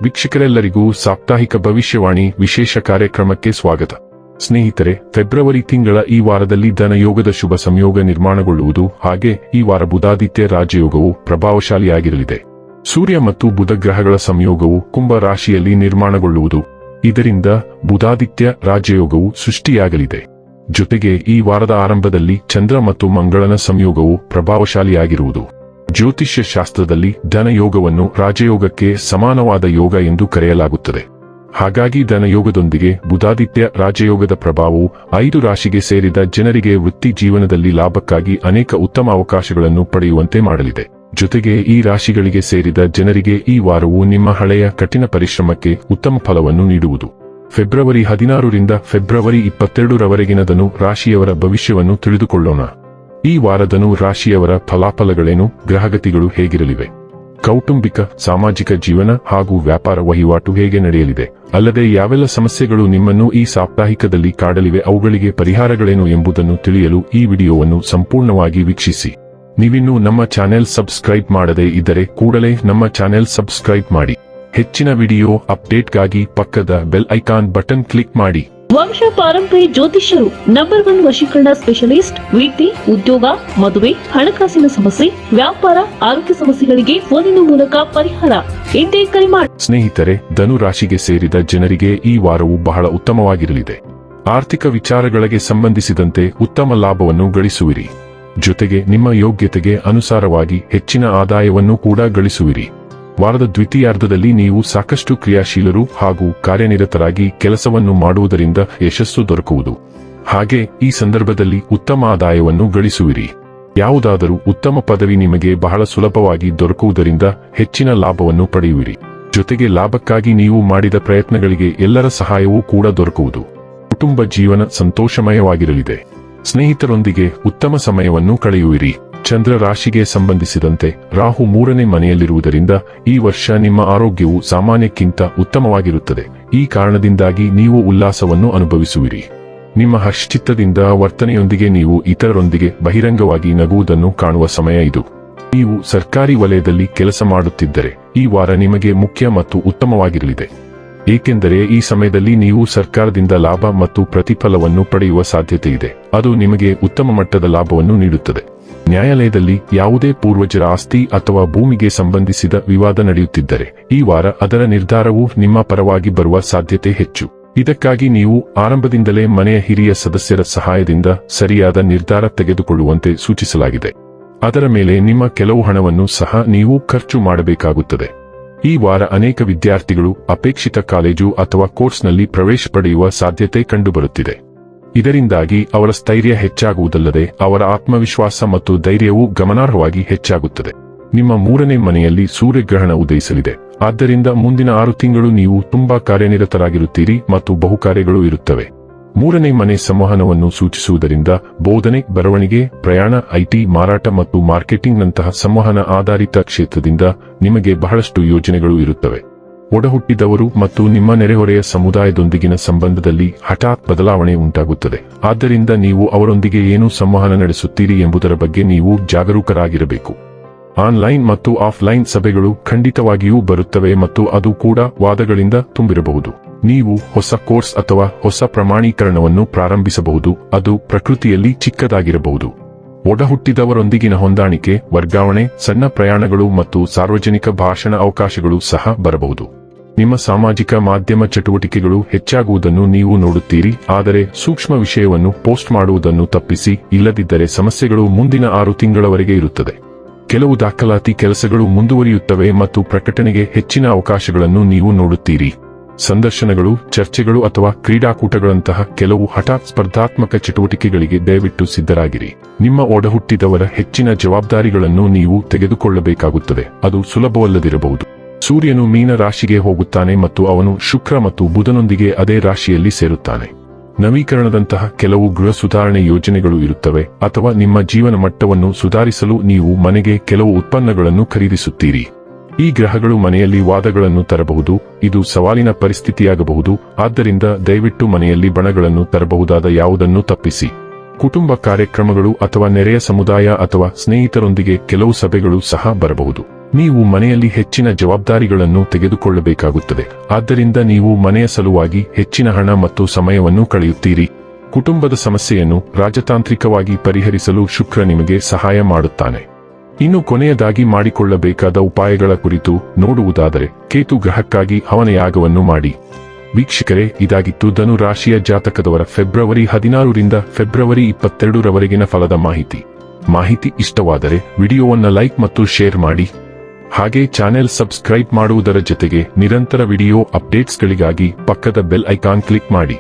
ವೀಕ್ಷಕರೆಲ್ಲರಿಗೂ ಸಾಪ್ತಾಹಿಕ ಭವಿಷ್ಯವಾಣಿ ವಿಶೇಷ ಕಾರ್ಯಕ್ರಮಕ್ಕೆ ಸ್ವಾಗತ. ಸ್ನೇಹಿತರೆ, ಫೆಬ್ರವರಿ ತಿಂಗಳ ಈ ವಾರದಲ್ಲಿ ಧನಯೋಗದ ಶುಭ ಸಂಯೋಗ ನಿರ್ಮಾಣಗೊಳ್ಳುವುದು. ಹಾಗೆ ಈ ವಾರ ಬುಧಾದಿತ್ಯ ರಾಜಯೋಗವು ಪ್ರಭಾವಶಾಲಿಯಾಗಿರಲಿದೆ. ಸೂರ್ಯ ಮತ್ತು ಬುಧ ಗ್ರಹಗಳ ಸಂಯೋಗವು ಕುಂಭ ರಾಶಿಯಲ್ಲಿ ನಿರ್ಮಾಣಗೊಳ್ಳುವುದು. ಇದರಿಂದ ಬುಧಾದಿತ್ಯ ರಾಜಯೋಗವು ಸೃಷ್ಟಿಯಾಗಲಿದೆ. ಜೊತೆಗೆ ಈ ವಾರದ ಆರಂಭದಲ್ಲಿ ಚಂದ್ರ ಮತ್ತು ಮಂಗಳನ ಸಂಯೋಗವು ಪ್ರಭಾವಶಾಲಿಯಾಗಿರುವುದು. ಜ್ಯೋತಿಷ್ಯ ಶಾಸ್ತ್ರದಲ್ಲಿ ಧನಯೋಗವನ್ನು ರಾಜಯೋಗಕ್ಕೆ ಸಮಾನವಾದ ಯೋಗ ಎಂದು ಕರೆಯಲಾಗುತ್ತದೆ. ಹಾಗಾಗಿ ಧನಯೋಗದೊಂದಿಗೆ ಬುಧಾದಿತ್ಯ ರಾಜಯೋಗದ ಪ್ರಭಾವವು 5 ರಾಶಿಗೆ ಸೇರಿದ ಜನರಿಗೆ ವೃತ್ತಿ ಜೀವನದಲ್ಲಿ ಲಾಭಕ್ಕಾಗಿ ಅನೇಕ ಉತ್ತಮ ಅವಕಾಶಗಳನ್ನು ಪಡೆಯುವಂತೆ ಮಾಡಲಿದೆ. ಜೊತೆಗೆ ಈ ರಾಶಿಗಳಿಗೆ ಸೇರಿದ ಜನರಿಗೆ ಈ ವಾರವು ನಿಮ್ಮ ಹಳೆಯ ಕಠಿಣ ಪರಿಶ್ರಮಕ್ಕೆ ಉತ್ತಮ ಫಲವನ್ನು ನೀಡುವುದು. ಫೆಬ್ರವರಿ 16 ರಿಂದ ಫೆಬ್ರವರಿ 22 ರವರೆಗಿನ ಧನು ರಾಶಿಯವರ ಭವಿಷ್ಯವನ್ನು ತಿಳಿದುಕೊಳ್ಳೋಣ. ಈ ವಾರದನು ರಾಶಿಯವರ ಫಲಾಫಲಗಳೇನು, ಗ್ರಹಗತಿಗಳು ಹೇಗಿರಲಿವೆ, ಕೌಟುಂಬಿಕ ಸಾಮಾಜಿಕ ಜೀವನ ಹಾಗೂ ವ್ಯಾಪಾರ ವಹಿವಾಟು ಹೇಗೆ ನಡೆಯಲಿದೆ, ಅಲ್ಲದೆ ಯಾವೆಲ್ಲ ಸಮಸ್ಯೆಗಳು ನಿಮ್ಮನ್ನು ಈ ಸಾಪ್ತಾಹಿಕದಲ್ಲಿ ಕಾಡಲಿವೆ, ಅವುಗಳಿಗೆ ಪರಿಹಾರಗಳೇನು ಎಂಬುದನ್ನು ತಿಳಿಯಲು ಈ ವಿಡಿಯೋವನ್ನು ಸಂಪೂರ್ಣವಾಗಿ ವೀಕ್ಷಿಸಿ. ನೀವಿನ್ನೂ ನಮ್ಮ ಚಾನೆಲ್ ಸಬ್ಸ್ಕ್ರೈಬ್ ಮಾಡದೇ ಇದ್ದರೆ ಕೂಡಲೇ ನಮ್ಮ ಚಾನೆಲ್ ಸಬ್ಸ್ಕ್ರೈಬ್ ಮಾಡಿ. ಹೆಚ್ಚಿನ ವಿಡಿಯೋ ಅಪ್ಡೇಟ್ಗಾಗಿ ಪಕ್ಕದ ಬೆಲ್ ಐಕಾನ್ ಬಟನ್ ಕ್ಲಿಕ್ ಮಾಡಿ. ವಂಶ ಪಾರಂಪರ್ಯ ಜ್ಯೋತಿಷ್ಯರು ನಂಬರ್ 1 ವಶೀಕರಣ ಸ್ಪೆಷಲಿಸ್ಟ್. ವೃತ್ತಿ, ಉದ್ಯೋಗ, ಮದುವೆ, ಹಣಕಾಸಿನ ಸಮಸ್ಯೆ, ವ್ಯಾಪಾರ, ಆರೋಗ್ಯ ಸಮಸ್ಯೆಗಳಿಗೆ ಫೋನಿನ ಮೂಲಕ ಪರಿಹಾರ. ಇಂದೇ ಕರೆ ಮಾಡಿ. ಸ್ನೇಹಿತರೆ, ಧನು ರಾಶಿಗೆ ಸೇರಿದ ಜನರಿಗೆ ಈ ವಾರವು ಬಹಳ ಉತ್ತಮವಾಗಿರಲಿದೆ. ಆರ್ಥಿಕ ವಿಚಾರಗಳಿಗೆ ಸಂಬಂಧಿಸಿದಂತೆ ಉತ್ತಮ ಲಾಭವನ್ನು ಗಳಿಸುವಿರಿ. ಜೊತೆಗೆ ನಿಮ್ಮ ಯೋಗ್ಯತೆಗೆ ಅನುಸಾರವಾಗಿ ಹೆಚ್ಚಿನ ಆದಾಯವನ್ನು ಕೂಡ ಗಳಿಸುವಿರಿ. ವಾರದ ದ್ವಿತೀಯಾರ್ಧದಲ್ಲಿ ನೀವು ಸಾಕಷ್ಟು ಕ್ರಿಯಾಶೀಲರು ಹಾಗೂ ಕಾರ್ಯನಿರತರಾಗಿ ಕೆಲಸವನ್ನು ಮಾಡುವುದರಿಂದ ಯಶಸ್ಸು ದೊರಕುವುದು. ಹಾಗೆ ಈ ಸಂದರ್ಭದಲ್ಲಿ ಉತ್ತಮ ಆದಾಯವನ್ನು ಗಳಿಸುವಿರಿ. ಯಾವುದಾದರೂ ಉತ್ತಮ ಪದವಿ ನಿಮಗೆ ಬಹಳ ಸುಲಭವಾಗಿ ದೊರಕುವುದರಿಂದ ಹೆಚ್ಚಿನ ಲಾಭವನ್ನು ಪಡೆಯುವಿರಿ. ಜೊತೆಗೆ ಲಾಭಕ್ಕಾಗಿ ನೀವು ಮಾಡಿದ ಪ್ರಯತ್ನಗಳಿಗೆ ಎಲ್ಲರ ಸಹಾಯವೂ ಕೂಡ ದೊರಕುವುದು. ಕುಟುಂಬ ಜೀವನ ಸಂತೋಷಮಯವಾಗಿರಲಿದೆ. ಸ್ನೇಹಿತರೊಂದಿಗೆ ಉತ್ತಮ ಸಮಯವನ್ನು ಕಳೆಯುವಿರಿ. ಚಂದ್ರ ರಾಶಿಗೆ ಸಂಬಂಧಿಸಿದಂತೆ ರಾಹು 3ನೇ ಮನೆಯಲ್ಲಿರುವುದರಿಂದ ಈ ವರ್ಷ ನಿಮ್ಮ ಆರೋಗ್ಯವು ಸಾಮಾನ್ಯಕ್ಕಿಂತ ಉತ್ತಮವಾಗಿರುತ್ತದೆ. ಈ ಕಾರಣದಿಂದಾಗಿ ನೀವು ಉಲ್ಲಾಸವನ್ನು ಅನುಭವಿಸುವಿರಿ. ನಿಮ್ಮ ಹರ್ಷಚಿತ್ತದಿಂದ ವರ್ತನೆಯೊಂದಿಗೆ ನೀವು ಇತರರೊಂದಿಗೆ ಬಹಿರಂಗವಾಗಿ ನಗುವುದನ್ನು ಕಾಣುವ ಸಮಯ ಇದು. ನೀವು ಸರ್ಕಾರಿ ವಲಯದಲ್ಲಿ ಕೆಲಸ ಮಾಡುತ್ತಿದ್ದರೆ ಈ ವಾರ ನಿಮಗೆ ಮುಖ್ಯ ಮತ್ತು ಉತ್ತಮವಾಗಿರಲಿದೆ. ಏಕೆಂದರೆ ಈ ಸಮಯದಲ್ಲಿ ನೀವು ಸರ್ಕಾರದಿಂದ ಲಾಭ ಮತ್ತು ಪ್ರತಿಫಲವನ್ನು ಪಡೆಯುವ ಸಾಧ್ಯತೆ ಇದೆ. ಅದು ನಿಮಗೆ ಉತ್ತಮ ಮಟ್ಟದ ಲಾಭವನ್ನು ನೀಡುತ್ತದೆ. ನ್ಯಾಯಾಲಯದಲ್ಲಿ ಯಾವುದೇ ಪೂರ್ವಜರ ಆಸ್ತಿ ಅಥವಾ ಭೂಮಿಗೆ ಸಂಬಂಧಿಸಿದ ವಿವಾದ ನಡೆಯುತ್ತಿದ್ದರೆ ಈ ವಾರ ಅದರ ನಿರ್ಧಾರವು ನಿಮ್ಮ ಪರವಾಗಿ ಬರುವ ಸಾಧ್ಯತೆ ಹೆಚ್ಚು. ಇದಕ್ಕಾಗಿ ನೀವು ಆರಂಭದಿಂದಲೇ ಮನೆಯ ಹಿರಿಯ ಸದಸ್ಯರ ಸಹಾಯದಿಂದ ಸರಿಯಾದ ನಿರ್ಧಾರ ತೆಗೆದುಕೊಳ್ಳುವಂತೆ ಸೂಚಿಸಲಾಗಿದೆ. ಅದರ ಮೇಲೆ ನಿಮ್ಮ ಕೆಲವು ಹಣವನ್ನು ಸಹ ನೀವು ಖರ್ಚು ಮಾಡಬೇಕಾಗುತ್ತದೆ. ಈ ವಾರ ಅನೇಕ ವಿದ್ಯಾರ್ಥಿಗಳು ಅಪೇಕ್ಷಿತ ಕಾಲೇಜು ಅಥವಾ ಕೋರ್ಸ್ನಲ್ಲಿ ಪ್ರವೇಶ ಪಡೆಯುವ ಸಾಧ್ಯತೆ ಕಂಡುಬರುತ್ತಿದೆ. ಇದರಿಂದಾಗಿ ಅವರ ಸ್ಥೈರ್ಯ ಹೆಚ್ಚಾಗುವುದಲ್ಲದೆ ಅವರ ಆತ್ಮವಿಶ್ವಾಸ ಮತ್ತು ಧೈರ್ಯವೂ ಗಮನಾರ್ಹವಾಗಿ ಹೆಚ್ಚಾಗುತ್ತದೆ. ನಿಮ್ಮ 3ನೇ ಮನೆಯಲ್ಲಿ ಸೂರ್ಯಗ್ರಹಣ ಉದಯಿಸಲಿದೆ. ಆದ್ದರಿಂದ ಮುಂದಿನ 6 ತಿಂಗಳು ನೀವು ತುಂಬಾ ಕಾರ್ಯನಿರತರಾಗಿರುತ್ತೀರಿ ಮತ್ತು ಬಹುಕಾರ್ಯಗಳು ಇರುತ್ತವೆ. 3ನೇ ಮನೆ ಸಂವಹನವನ್ನು ಸೂಚಿಸುವುದರಿಂದ ಬೋಧನೆ, ಬರವಣಿಗೆ, ಪ್ರಯಾಣ, ಐಟಿ, ಮಾರಾಟ ಮತ್ತು ಮಾರ್ಕೆಟಿಂಗ್ನಂತಹ ಸಂವಹನ ಆಧಾರಿತ ಕ್ಷೇತ್ರದಿಂದ ನಿಮಗೆ ಬಹಳಷ್ಟು ಯೋಜನೆಗಳು ಇರುತ್ತವೆ. ಒಡಹುಟ್ಟಿದವರು ಮತ್ತು ನಿಮ್ಮ ನೆರೆಹೊರೆಯ ಸಮುದಾಯದೊಂದಿಗಿನ ಸಂಬಂಧದಲ್ಲಿ ಹಠಾತ್ ಬದಲಾವಣೆ ಉಂಟಾಗುತ್ತದೆ. ಆದ್ದರಿಂದ ನೀವು ಅವರೊಂದಿಗೆ ಏನು ಸಂವಹನ ನಡೆಸುತ್ತೀರಿ ಎಂಬುದರ ಬಗ್ಗೆ ನೀವು ಜಾಗರೂಕರಾಗಿರಬೇಕು. ಆನ್ಲೈನ್ ಮತ್ತು ಆಫ್ಲೈನ್ ಸಭೆಗಳು ಖಂಡಿತವಾಗಿಯೂ ಬರುತ್ತವೆ ಮತ್ತು ಅದು ಕೂಡ ವಾದಗಳಿಂದ ತುಂಬಿರಬಹುದು. ನೀವು ಹೊಸ ಕೋರ್ಸ್ ಅಥವಾ ಹೊಸ ಪ್ರಮಾಣೀಕರಣವನ್ನು ಪ್ರಾರಂಭಿಸಬಹುದು. ಅದು ಪ್ರಕೃತಿಯಲ್ಲಿ ಚಿಕ್ಕದಾಗಿರಬಹುದು. ಒಡಹುಟ್ಟಿದವರೊಂದಿಗಿನ ಹೊಂದಾಣಿಕೆ, ವರ್ಗಾವಣೆ, ಸಣ್ಣ ಪ್ರಯಾಣಗಳು ಮತ್ತು ಸಾರ್ವಜನಿಕ ಭಾಷಣ ಅವಕಾಶಗಳು ಸಹ ಬರಬಹುದು. ನಿಮ್ಮ ಸಾಮಾಜಿಕ ಮಾಧ್ಯಮ ಚಟುವಟಿಕೆಗಳು ಹೆಚ್ಚಾಗುವುದನ್ನು ನೀವು ನೋಡುತ್ತೀರಿ. ಆದರೆ ಸೂಕ್ಷ್ಮ ವಿಷಯವನ್ನು ಪೋಸ್ಟ್ ಮಾಡುವುದನ್ನು ತಪ್ಪಿಸಿ, ಇಲ್ಲದಿದ್ದರೆ ಸಮಸ್ಯೆಗಳು ಮುಂದಿನ 6 ತಿಂಗಳವರೆಗೆ ಇರುತ್ತದೆ. ಕೆಲವು ದಾಖಲಾತಿ ಕೆಲಸಗಳು ಮುಂದುವರಿಯುತ್ತವೆ ಮತ್ತು ಪ್ರಕಟಣೆಗೆ ಹೆಚ್ಚಿನ ಅವಕಾಶಗಳನ್ನು ನೀವು ನೋಡುತ್ತೀರಿ. ಸಂದರ್ಶನಗಳು, ಚರ್ಚೆಗಳು ಅಥವಾ ಕ್ರೀಡಾಕೂಟಗಳಂತಹ ಕೆಲವು ಹಠಾತ್ ಸ್ಪರ್ಧಾತ್ಮಕ ಚಟುವಟಿಕೆಗಳಿಗೆ ದಯವಿಟ್ಟು ಸಿದ್ಧರಾಗಿರಿ. ನಿಮ್ಮ ಒಡಹುಟ್ಟಿದವರ ಹೆಚ್ಚಿನ ಜವಾಬ್ದಾರಿಗಳನ್ನು ನೀವು ತೆಗೆದುಕೊಳ್ಳಬೇಕಾಗುತ್ತದೆ. ಅದು ಸುಲಭವಲ್ಲದಿರಬಹುದು. ಸೂರ್ಯನು ಮೀನ ರಾಶಿಗೆ ಹೋಗುತ್ತಾನೆ ಮತ್ತು ಅವನು ಶುಕ್ರ ಮತ್ತು ಬುಧನೊಂದಿಗೆ ಅದೇ ರಾಶಿಯಲ್ಲಿ ಸೇರುತ್ತಾನೆ. ನವೀಕರಣದಂತಹ ಕೆಲವು ಗೃಹ ಸುಧಾರಣೆ ಯೋಜನೆಗಳು ಇರುತ್ತವೆ ಅಥವಾ ನಿಮ್ಮ ಜೀವನ ಮಟ್ಟವನ್ನು ಸುಧಾರಿಸಲು ನೀವು ಮನೆಗೆ ಕೆಲವು ಉತ್ಪನ್ನಗಳನ್ನು ಖರೀದಿಸುತ್ತೀರಿ. ಈ ಗ್ರಹಗಳು ಮನೆಯಲ್ಲಿ ವಾದಗಳನ್ನು ತರಬಹುದು. ಇದು ಸವಾಲಿನ ಪರಿಸ್ಥಿತಿಯಾಗಬಹುದು. ಆದ್ದರಿಂದ ದಯವಿಟ್ಟು ಮನೆಯಲ್ಲಿ ಬಣಗಳನ್ನು ತರಬಹುದಾದ ಯಾವುದನ್ನು ತಪ್ಪಿಸಿ. ಕುಟುಂಬ ಕಾರ್ಯಕ್ರಮಗಳು ಅಥವಾ ನೆರೆಯ ಸಮುದಾಯ ಅಥವಾ ಸ್ನೇಹಿತರೊಂದಿಗೆ ಕೆಲವು ಸಭೆಗಳು ಸಹ ಬರಬಹುದು. ನೀವು ಮನೆಯಲ್ಲಿ ಹೆಚ್ಚಿನ ಜವಾಬ್ದಾರಿಗಳನ್ನು ತೆಗೆದುಕೊಳ್ಳಬೇಕಾಗುತ್ತದೆ. ಆದ್ದರಿಂದ ನೀವು ಮನೆಯ ಸಲುವಾಗಿ ಹೆಚ್ಚಿನ ಹಣ ಮತ್ತು ಸಮಯವನ್ನು ಕಳೆಯುತ್ತೀರಿ. ಕುಟುಂಬದ ಸಮಸ್ಯೆಯನ್ನು ರಾಜತಾಂತ್ರಿಕವಾಗಿ ಪರಿಹರಿಸಲು ಶುಕ್ರ ನಿಮಗೆ ಸಹಾಯ ಮಾಡುತ್ತಾನೆ. ಇನ್ನು ಕೊನೆಯದಾಗಿ ಮಾಡಿಕೊಳ್ಳಬೇಕಾದ ಉಪಾಯಗಳ ಕುರಿತು ನೋಡುವುದಾದರೆ ಕೇತು ಗ್ರಹಕ್ಕಾಗಿ ಹವನ ಯಾಗವನ್ನು ಮಾಡಿ. ವೀಕ್ಷಕರೇ, ಇದಾಗಿತ್ತು ಧನು ರಾಶಿಯ ಜಾತಕದವರ ಫೆಬ್ರವರಿ 16ರಿಂದ ಫೆಬ್ರವರಿ 22ರವರೆಗಿನ ಫಲದ ಮಾಹಿತಿ ಇಷ್ಟವಾದರೆ ವಿಡಿಯೋವನ್ನು ಲೈಕ್ ಮತ್ತು ಶೇರ್ ಮಾಡಿ. ಹಾಗೆ ಚಾನೆಲ್ ಸಬ್ಸ್ಕ್ರೈಬ್ ಮಾಡುವುದರ ಜೊತೆಗೆ ನಿರಂತರ ವಿಡಿಯೋ ಅಪ್ಡೇಟ್ಸ್ಗಳಿಗಾಗಿ ಪಕ್ಕದ ಬೆಲ್ ಐಕಾನ್ ಕ್ಲಿಕ್ ಮಾಡಿ.